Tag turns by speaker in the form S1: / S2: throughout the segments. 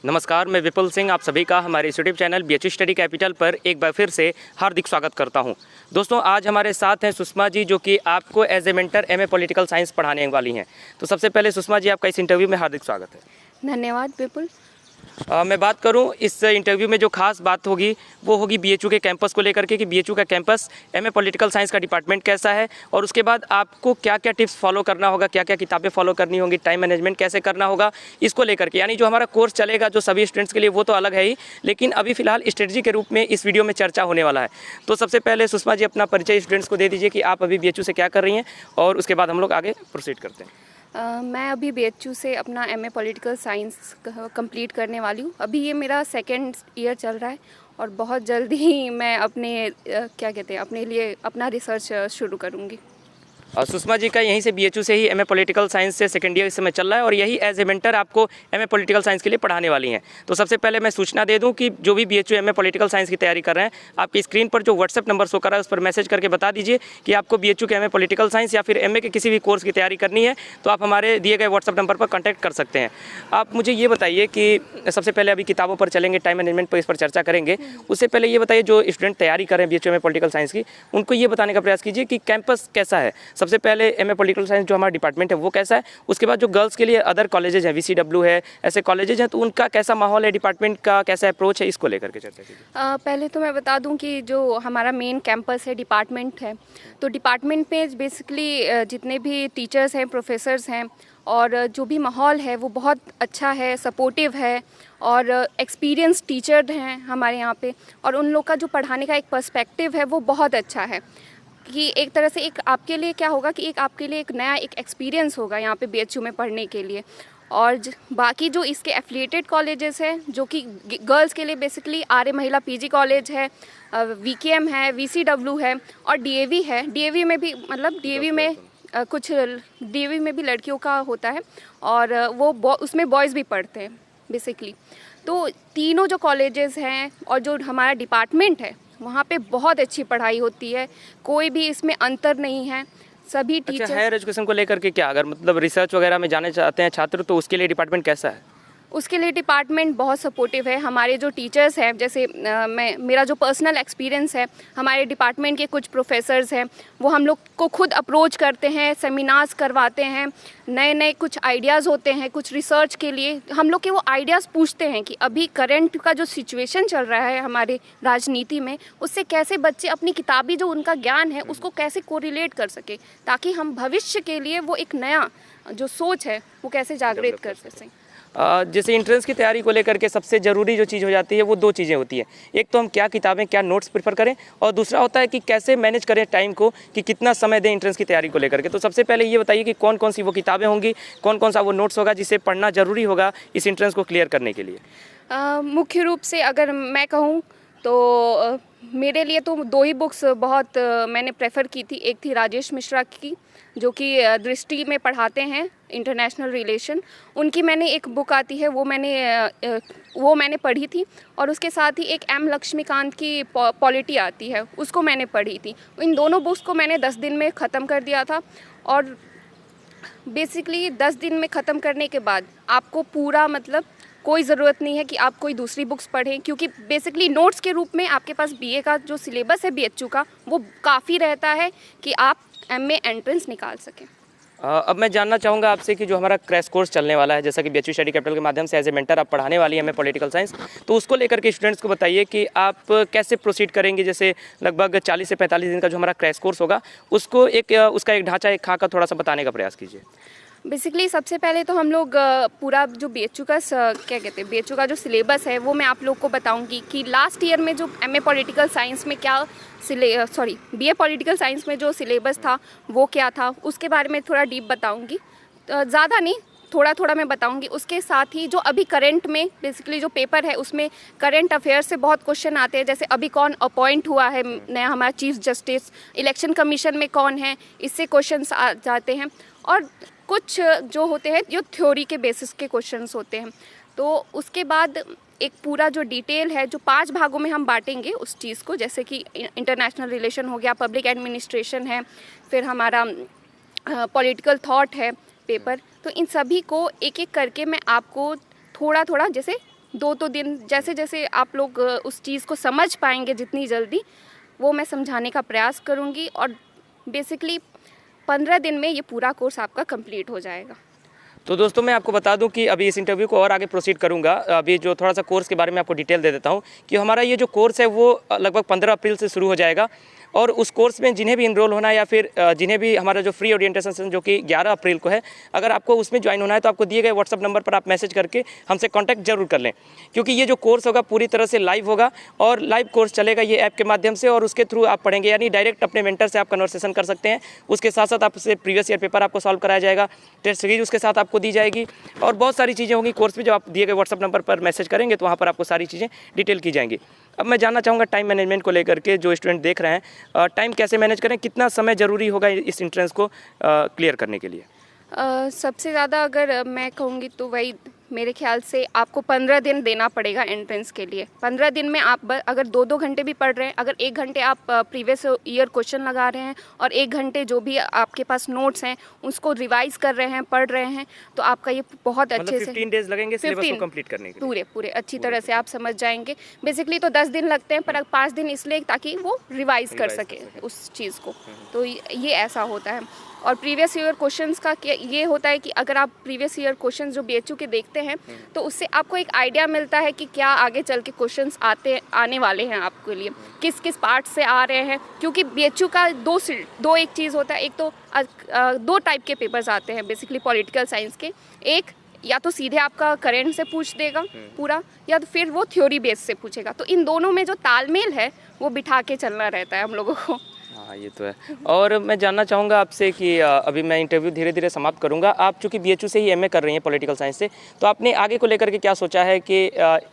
S1: नमस्कार, मैं विपुल सिंह आप सभी का हमारे YouTube channel BHU study capital पर एक बार फिर से हार्दिक स्वागत करता हूं। दोस्तों, आज हमारे साथ हैं सुषमा जी, जो कि आपको as a mentor MA political science पढ़ाने वाली हैं। तो सबसे पहले सुषमा जी, आपका इस इंटरव्यू में हार्दिक स्वागत है।
S2: धन्यवाद विपुल।
S1: मैं बात करूं इस इंटरव्यू में जो खास बात होगी वो होगी बीएचयू के कैंपस को लेकर के कि बीएचयू का कैंपस एमए पॉलिटिकल साइंस का डिपार्टमेंट कैसा है, और उसके बाद आपको क्या क्या टिप्स फॉलो करना होगा, क्या क्या किताबें फॉलो करनी होंगी, टाइम मैनेजमेंट कैसे करना होगा, इसको लेकर के। यानी जो हमारा कोर्स चलेगा जो सभी स्टूडेंट्स के लिए वो तो अलग है ही, लेकिन अभी फिलहाल स्ट्रेटजी के रूप में इस वीडियो में चर्चा होने वाला है। तो सबसे पहले सुषमा जी अपना परिचय स्टूडेंट्स को दे दीजिए कि आप अभी बीएचयू से क्या कर रही हैं, और उसके बाद हम लोग आगे प्रोसीड करते हैं।
S2: मैं अभी बीएचयू से अपना एमए पॉलिटिकल साइंस कंप्लीट करने वाली हूँ। अभी ये मेरा सेकेंड ईयर चल रहा है और बहुत जल्दी ही मैं अपने लिए अपना रिसर्च शुरू करूँगी।
S1: और सुषमा जी का यहीं से बीएचयू से ही एमए पॉलिटिकल साइंस से सेकेंड ईयर इस समय चल रहा है, और यही एज ए मेंटर आपको एमए पॉलिटिकल साइंस के लिए पढ़ाने वाली हैं। तो सबसे पहले मैं सूचना दे दूं कि जो भी बीएचयू एमए पॉलिटिकल साइंस की तैयारी कर रहे हैं, आपकी स्क्रीन पर जो व्हाट्सएप नंबर शो कर रहा है उस पर मैसेज करके बता दीजिए कि आपको बीएचयू के एमए पॉलिटिकल साइंस या फिर एमए के किसी भी कोर्स की तैयारी करनी है, तो आप हमारे दिए गए व्हाट्सएप नंबर पर कॉन्टैक्ट कर सकते हैं। आप मुझे ये बताइए कि सबसे पहले अभी किताबों पर चलेंगे, टाइम मैनेजमेंट पर इस पर चर्चा करेंगे। उससे पहले ये बताइए, जो स्टूडेंट तैयारी कर रहे हैं बीएचयू एमए पॉलिटिकल साइंस की, उनको ये बताने का प्रयास कीजिए कि कैंपस कैसा है। सबसे पहले एमए पॉलिटिकल साइंस जो हमारा डिपार्टमेंट है वो कैसा है, उसके बाद जो गर्ल्स के लिए अदर कॉलेजेज हैं, वीसीडब्ल्यू है, ऐसे कॉलेजेज हैं, तो उनका कैसा माहौल है, डिपार्टमेंट का कैसा अप्रोच है, इसको लेकर के चर्चा कीजिए।
S2: पहले तो मैं बता दूं कि जो हमारा मेन कैंपस है, डिपार्टमेंट है, तो डिपार्टमेंट में बेसिकली जितने भी टीचर्स हैं, प्रोफेसर्स हैं, और जो भी माहौल है वो बहुत अच्छा है, सपोर्टिव है, और एक्सपीरियंस टीचर हैं हमारे यहाँ पे, और उन लोग का जो पढ़ाने का एक पर्सपेक्टिव है वो बहुत अच्छा है कि एक तरह से एक आपके लिए क्या होगा कि एक आपके लिए एक नया एक एक्सपीरियंस होगा यहाँ पे बीएचयू में पढ़ने के लिए। और बाकी जो इसके एफिलिएटेड कॉलेजेस हैं, जो कि गर्ल्स के लिए बेसिकली आर्य महिला पीजी कॉलेज है, वीकेएम है, वीसीडब्ल्यू है, और डीएवी है। डीएवी में भी डीएवी में डीएवी में भी लड़कियों का होता है, और वो उसमें बॉयज़ भी पढ़ते हैं बेसिकली। तो तीनों जो कॉलेजेस हैं और जो हमारा डिपार्टमेंट है, वहाँ पे बहुत अच्छी पढ़ाई होती है, कोई भी इसमें अंतर नहीं है। सभी टीचर
S1: हायर एजुकेशन को लेकर के क्या, अगर मतलब रिसर्च वगैरह में जाने चाहते हैं छात्र, तो उसके लिए डिपार्टमेंट कैसा है?
S2: उसके लिए डिपार्टमेंट बहुत सपोर्टिव है। हमारे जो टीचर्स हैं, जैसे मेरा जो पर्सनल एक्सपीरियंस है, हमारे डिपार्टमेंट के कुछ प्रोफेसर्स हैं, वो हम लोग को खुद अप्रोच करते हैं, सेमिनार्स करवाते हैं, नए नए कुछ आइडियाज़ होते हैं, कुछ रिसर्च के लिए हम लोग के वो आइडियाज़ पूछते हैं कि अभी करंट का जो सिचुएशन चल रहा है हमारे राजनीति में, उससे कैसे बच्चे अपनी किताबी जो उनका ज्ञान है उसको कैसे कोरिलेट कर सके, ताकि हम भविष्य के लिए वो एक नया जो सोच है वो कैसे जागृत कर सकें।
S1: जैसे एंट्रेंस की तैयारी को लेकर के सबसे ज़रूरी जो चीज़ हो जाती है वो दो चीज़ें होती है। एक तो हम क्या किताबें, क्या नोट्स प्रेफर करें, और दूसरा होता है कि कैसे मैनेज करें टाइम को, कि कितना समय दें एंट्रेंस की तैयारी को लेकर के। तो सबसे पहले ये बताइए कि कौन कौन सी वो किताबें होंगी, कौन कौन सा वो नोट्स होगा जिसे पढ़ना ज़रूरी होगा इस एंट्रेंस को क्लियर करने के लिए।
S2: मुख्य रूप से अगर मैं कहूँ तो मेरे लिए तो दो ही बुक्स बहुत मैंने प्रेफर की थी। एक थी राजेश मिश्रा की, जो कि दृष्टि में पढ़ाते हैं, इंटरनेशनल रिलेशन। उनकी मैंने एक बुक आती है वो मैंने पढ़ी थी, और उसके साथ ही एक एम लक्ष्मीकांत की पॉलिटी आती है, उसको मैंने पढ़ी थी। इन दोनों बुक्स को मैंने 10 दिन में ख़त्म कर दिया था, और बेसिकली 10 दिन में ख़त्म करने के बाद आपको पूरा कोई ज़रूरत नहीं है कि आप कोई दूसरी बुक्स पढ़ें, क्योंकि बेसिकली नोट्स के रूप में आपके पास बीए का जो सिलेबस है बीएचयू का, वो काफ़ी रहता है कि आप एमए एंट्रेंस निकाल सकें।
S1: अब मैं जानना चाहूँगा आपसे कि जो हमारा क्रैश कोर्स चलने वाला है, जैसा कि बीएचयू स्टडी कैपिटल के माध्यम से एज ए मेंटर आप पढ़ाने वाली हैं हमें पॉलिटिकल साइंस, तो उसको लेकर के स्टूडेंट्स को बताइए कि आप कैसे प्रोसीड करेंगे। जैसे लगभग 40 से 45 दिन का जो हमारा क्रैश कोर्स होगा, उसको उसका एक ढांचा, एक खाका थोड़ा सा बताने का प्रयास कीजिए।
S2: बेसिकली सबसे पहले तो हम लोग पूरा जो बीएचयू का बीएचयू का जो सिलेबस है वो मैं आप लोग को बताऊंगी कि लास्ट ईयर में जो एमए पॉलिटिकल साइंस में बीए पॉलिटिकल साइंस में जो सिलेबस था वो क्या था, उसके बारे में थोड़ा डीप बताऊंगी। ज़्यादा नहीं, थोड़ा थोड़ा मैं बताऊंगी। उसके साथ ही जो अभी करंट में बेसिकली जो पेपर है उसमें करंट अफेयर्स से बहुत क्वेश्चन आते हैं। जैसे अभी कौन अपॉइंट हुआ है नया हमारा चीफ जस्टिस, इलेक्शन कमीशन में कौन है, इससे क्वेश्चन आ जाते हैं। और कुछ जो होते हैं जो थ्योरी के बेसिस के क्वेश्चंस होते हैं। तो उसके बाद एक पूरा जो डिटेल है, जो 5 भागों में हम बांटेंगे उस चीज़ को, जैसे कि इंटरनेशनल रिलेशन हो गया, पब्लिक एडमिनिस्ट्रेशन है, फिर हमारा पॉलिटिकल थॉट है पेपर। तो इन सभी को एक एक करके मैं आपको थोड़ा थोड़ा जैसे 2 दिन जैसे जैसे आप लोग उस चीज़ को समझ पाएंगे जितनी जल्दी, वो मैं समझाने का प्रयास करूँगी और बेसिकली 15 दिन में ये पूरा कोर्स आपका कंप्लीट हो जाएगा।
S1: तो दोस्तों मैं आपको बता दूं कि अभी इस इंटरव्यू को और आगे प्रोसीड करूंगा। अभी जो थोड़ा सा कोर्स के बारे में आपको डिटेल दे देता हूं कि हमारा ये जो कोर्स है वो लगभग 15 अप्रैल से शुरू हो जाएगा और उस कोर्स में जिन्हें भी इनरोल होना है या फिर जिन्हें भी हमारा जो फ्री ओरिएंटेशन सेशन जो कि 11 अप्रैल को है, अगर आपको उसमें ज्वाइन होना है तो आपको दिए गए व्हाट्सअप नंबर पर आप मैसेज करके हमसे कांटेक्ट जरूर कर लें, क्योंकि ये जो कोर्स होगा पूरी तरह से लाइव होगा और लाइव कोर्स चलेगा ये ऐप के माध्यम से और उसके थ्रू आप पढ़ेंगे, यानी डायरेक्ट अपने मेंटर से आप कन्वर्सेशन कर सकते हैं। उसके साथ साथ आपसे प्रीवियस ईयर पेपर आपको सॉल्व कराया जाएगा, टेस्ट सीरीज उसके साथ आपको दी जाएगी और बहुत सारी चीज़ें होंगी कोर्स में। जब आप दिए गए व्हाट्सअप नंबर पर मैसेज करेंगे तो वहाँ पर आपको सारी चीज़ें डिटेल की जाएंगी। अब मैं जानना चाहूँगा टाइम मैनेजमेंट को लेकर के, जो स्टूडेंट देख रहे हैं टाइम कैसे मैनेज करें, कितना समय ज़रूरी होगा इस एंट्रेंस को क्लियर करने के लिए?
S2: सबसे ज़्यादा अगर मैं कहूँगी तो वही मेरे ख्याल से आपको 15 दिन देना पड़ेगा एंट्रेंस के लिए। 15 दिन में आप अगर 2-2 घंटे भी पढ़ रहे हैं, अगर 1 घंटे आप प्रीवियस ईयर क्वेश्चन लगा रहे हैं और 1 घंटे जो भी आपके पास नोट्स हैं उसको रिवाइज कर रहे हैं, पढ़ रहे हैं, तो आपका ये बहुत अच्छे से
S1: 15 डेज लगेंगे सिलेबस को कंप्लीट करने के लिए।
S2: पूरे अच्छी तरह से आप समझ जाएंगे। बेसिकली तो 10 दिन लगते हैं पर 5 दिन इसलिए ताकि वो रिवाइज कर सके उस चीज़ को, तो ये ऐसा होता है। और प्रीवियस ईयर क्वेश्चंस का ये होता है कि अगर आप प्रीवियस ईयर क्वेश्चंस जो बीएचयू के देखते हैं तो उससे आपको एक आइडिया मिलता है कि क्या आगे चल के क्वेश्चंस आने वाले हैं आपके लिए, किस किस पार्ट से आ रहे हैं, क्योंकि बीएचयू का दो एक चीज़ होता है। एक तो 2 टाइप के पेपर्स आते हैं बेसिकली पॉलिटिकल साइंस के, एक या तो सीधे आपका करंट से पूछ देगा पूरा, या तो फिर वो थ्योरी बेस से पूछेगा। तो इन दोनों में जो तालमेल है वो बिठा के चलना रहता है हम लोगों को।
S1: हाँ ये तो है। और मैं जानना चाहूँगा आपसे कि अभी मैं इंटरव्यू धीरे धीरे समाप्त करूँगा। आप चूँकि बीएचयू से ही एमए कर रही हैं पॉलिटिकल साइंस से, तो आपने आगे को लेकर के क्या सोचा है कि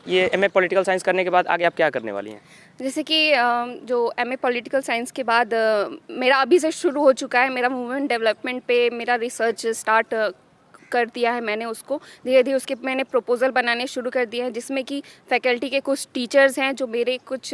S1: ये एमए पॉलिटिकल साइंस करने के बाद आगे आप क्या करने वाली हैं?
S2: जैसे कि जो एमए पॉलिटिकल साइंस के बाद मेरा अभी से शुरू हो चुका है, मेरा मूवमेंट डेवलपमेंट पे मेरा रिसर्च स्टार्ट कर दिया है मैंने। उसको धीरे धीरे उसके मैंने प्रपोजल बनाने शुरू कर दिए हैं, जिसमें कि फैकल्टी के कुछ टीचर्स हैं जो मेरे कुछ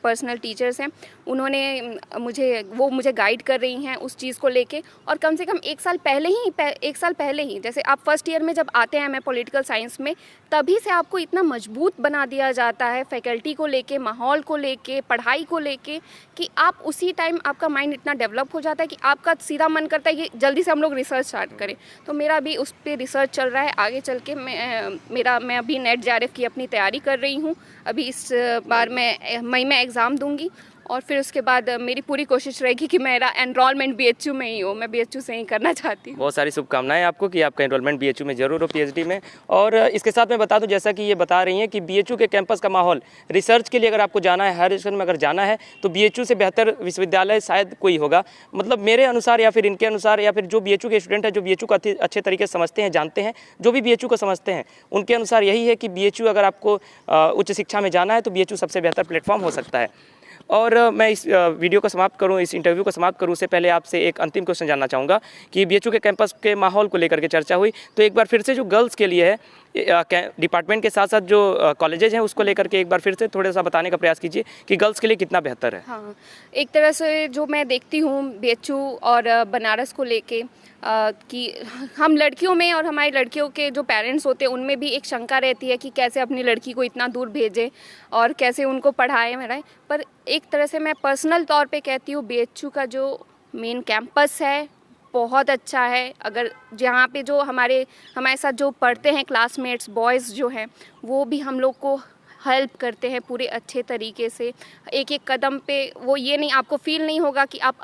S2: पर्सनल टीचर्स हैं, उन्होंने मुझे गाइड कर रही हैं उस चीज़ को लेके। और कम से कम 1 साल पहले ही जैसे आप फर्स्ट ईयर में जब आते हैं मैं पॉलिटिकल साइंस में, तभी से आपको इतना मजबूत बना दिया जाता है फैकल्टी को लेके, माहौल को लेके, पढ़ाई को लेके, कि आप उसी टाइम आपका माइंड इतना डेवलप हो जाता है कि आपका सीधा मन करता है कि जल्दी से हम लोग रिसर्च स्टार्ट करें। तो मेरा अभी उस पर रिसर्च चल रहा है। आगे चल के मैं अभी नेट जेआरएफ की अपनी तैयारी कर रही हूँ। अभी इस बार मैं मई में एग्ज़ाम दूंगी और फिर उसके बाद मेरी पूरी कोशिश रहेगी कि मेरा एनरोलमेंट बीएचयू में ही हो। मैं बीएचयू से ही करना चाहती हूँ।
S1: बहुत सारी शुभकामनाएं आपको कि आपका एनरोलमेंट बीएचयू में जरूर हो, पीएचडी में। और इसके साथ मैं बता दूं, जैसा कि ये बता रही हैं कि बीएचयू के कैंपस का माहौल रिसर्च के लिए अगर आपको जाना है, हायर एजुकेशन में अगर जाना है, तो बीएचयू से बेहतर विश्वविद्यालय शायद कोई होगा। मतलब मेरे अनुसार या फिर इनके अनुसार या फिर जो बीएचयू के स्टूडेंट हैं जो बीएचयू को अच्छे तरीके से समझते हैं, जानते हैं, जो भी बीएचयू को समझते हैं, उनके अनुसार यही है कि बीएचयू अगर आपको उच्च शिक्षा में जाना है तो बीएचयू सबसे बेहतर प्लेटफॉर्म हो सकता है। और मैं इस वीडियो को समाप्त करूं, इस इंटरव्यू को समाप्त करूं उससे पहले आपसे एक अंतिम क्वेश्चन जानना चाहूँगा कि बीएचयू के कैंपस के माहौल को लेकर के चर्चा हुई, तो एक बार फिर से जो गर्ल्स के लिए है डिपार्टमेंट के साथ साथ जो कॉलेजेज हैं उसको लेकर के एक बार फिर से थोड़ा सा बताने का प्रयास कीजिए कि गर्ल्स के लिए कितना बेहतर है।
S2: हाँ, एक तरह से जो मैं देखती हूँ बीएचयू और बनारस को लेके कि हम लड़कियों में और हमारी लड़कियों के जो पेरेंट्स होते हैं उनमें भी एक शंका रहती है कि कैसे अपनी लड़की को इतना दूर भेजें और कैसे उनको पढ़ाएं। पर एक तरह से मैं पर्सनल तौर पे कहती हूँ बीएचयू का जो मेन कैंपस है बहुत अच्छा है। अगर जहाँ पे जो हमारे साथ जो पढ़ते हैं क्लासमेट्स बॉयज़ जो हैं वो भी हम लोग को हेल्प करते हैं पूरे अच्छे तरीके से। एक एक कदम पे वो ये नहीं, आपको फील नहीं होगा कि आप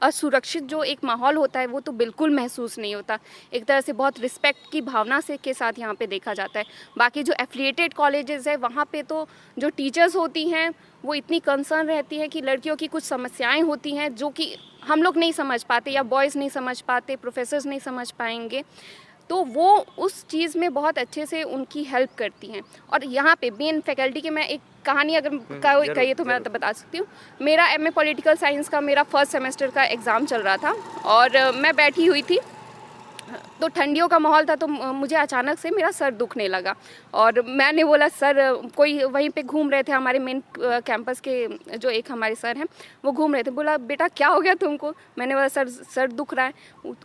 S2: असुरक्षित जो एक माहौल होता है वो तो बिल्कुल महसूस नहीं होता। एक तरह से बहुत रिस्पेक्ट की भावना से के साथ यहाँ पे देखा जाता है। बाकी जो एफिलिएटेड कॉलेजेस है वहाँ पे तो जो टीचर्स होती हैं वो इतनी कंसर्न रहती है कि लड़कियों की कुछ समस्याएं होती हैं जो कि हम लोग नहीं समझ पाते या बॉयज़ नहीं समझ पाते, प्रोफेसर्स नहीं समझ पाएंगे, तो वो उस चीज़ में बहुत अच्छे से उनकी हेल्प करती हैं। और यहाँ पे मेन फैकल्टी की मैं एक कहानी अगर कहिए तो मैं बता सकती हूँ। मेरा एमए पॉलिटिकल साइंस का मेरा फर्स्ट सेमेस्टर का एग्ज़ाम चल रहा था और मैं बैठी हुई थी तो ठंडियों का माहौल था, तो मुझे अचानक से मेरा सर दुखने लगा और मैंने बोला सर, कोई वहीं पे घूम रहे थे हमारे मेन कैंपस के जो एक हमारे सर हैं वो घूम रहे थे, बोला बेटा क्या हो गया तुमको? मैंने बोला सर दुख रहा है।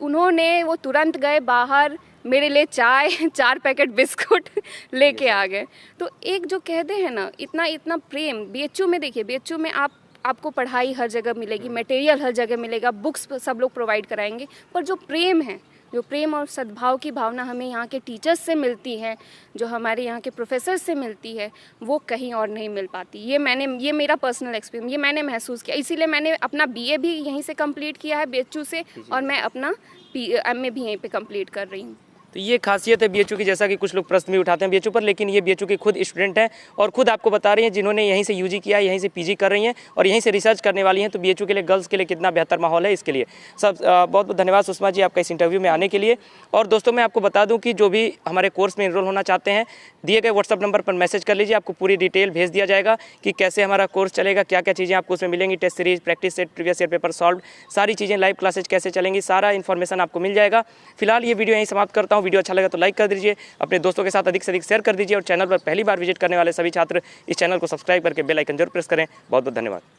S2: उन्होंने वो तुरंत गए बाहर, मेरे लिए चाय 4 पैकेट बिस्कुट लेके आ गए। तो एक जो कहते हैं ना, इतना इतना प्रेम बीएचयू में, देखिए बीएचयू में आपको पढ़ाई हर जगह मिलेगी, मटेरियल हर जगह मिलेगा, बुक्स सब लोग प्रोवाइड कराएंगे, पर जो प्रेम है, जो प्रेम और सद्भाव की भावना हमें यहाँ के टीचर्स से मिलती है, जो हमारे यहाँ के प्रोफेसर से मिलती है, वो कहीं और नहीं मिल पाती। ये मेरा पर्सनल एक्सपीरियंस, ये मैंने महसूस किया, इसीलिए मैंने अपना बीए भी यहीं से कंप्लीट किया है बीएचयू से, और मैं अपना एमए भी यहीं पे कंप्लीट कर रही हूँ।
S1: तो ये खासियत है बीएचयू की, जैसा कि कुछ लोग प्रश्न भी उठाते हैं बीएचयू पर, लेकिन ये बीएचयू की खुद स्टूडेंट हैं और खुद आपको बता रही हैं जिन्होंने यहीं से यूजी किया है, यहीं से पीजी कर रही हैं और यहीं से रिसर्च करने वाली हैं। तो बीएचयू के लिए, गर्ल्स के लिए कितना बेहतर माहौल है, इसके लिए सब बहुत बहुत धन्यवाद सुषमा जी आपका इस इंटरव्यू में आने के लिए। और दोस्तों मैं आपको बता दूँ कि जो भी हमारे कोर्स में एनरोल होना चाहते हैं, दिए गए व्हाट्सअप नंबर पर मैसेज कर लीजिए, आपको पूरी डिटेल भेज दिया जाएगा कि कैसे हमारा कोर्स चलेगा, क्या क्या चीज़ें आपको उसमें मिलेंगी, test series, practice set, previous year paper solve, सारी चीज़ें, लाइव क्लासेज कैसे चलेंगी, सारा इन्फॉर्मेशन आपको मिल जाएगा। फिलहाल ये वीडियो यहीं समाप्त करता हूँ। वीडियो अच्छा लगा तो लाइक कर दीजिए, अपने दोस्तों के साथ अधिक से अधिक शेयर कर दीजिए और चैनल पर पहली बार विजिट करने वाले सभी छात्र इस चैनल को सब्सक्राइब करके बेल आइकन जरूर प्रेस करें। बहुत बहुत धन्यवाद।